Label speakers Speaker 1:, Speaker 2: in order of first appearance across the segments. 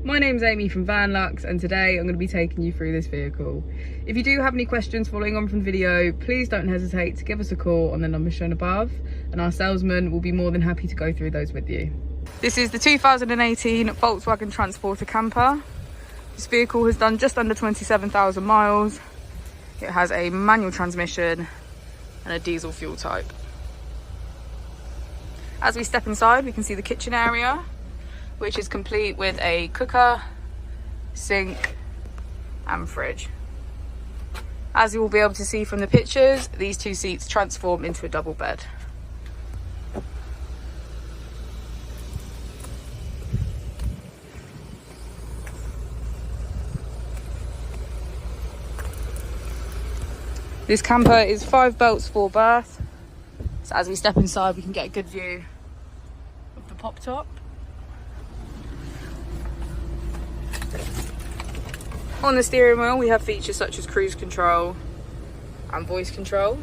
Speaker 1: My name's Amy from Vanlux, and today I'm going to be taking you through this vehicle. If you do have any questions following on from the video, please don't hesitate to give us a call on the number shown above, and our salesman will be more than happy to go through those with you. This is the 2018 Volkswagen Transporter camper. This vehicle has done just under 27,000 miles. It has a manual transmission and a diesel fuel type. As we step inside, we can see the kitchen area, which is complete with a cooker, sink and fridge. As you will be able to see from the pictures, these two seats transform into a double bed. This camper is 5 belts, 4 berth. So as we step inside, we can get a good view of the pop top. On the steering wheel, we have features such as cruise control and voice control.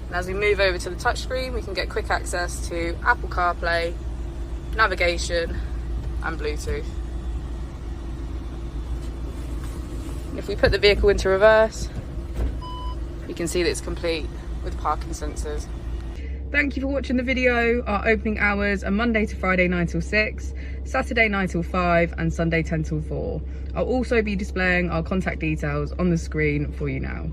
Speaker 1: And as we move over to the touchscreen, we can get quick access to Apple CarPlay, navigation and Bluetooth. If we put the vehicle into reverse, you can see that it's complete with parking sensors. Thank you for watching the video. Our opening hours are Monday to Friday 9 till 6, Saturday 9 till 5 and Sunday 10 till 4. I'll also be displaying our contact details on the screen for you now.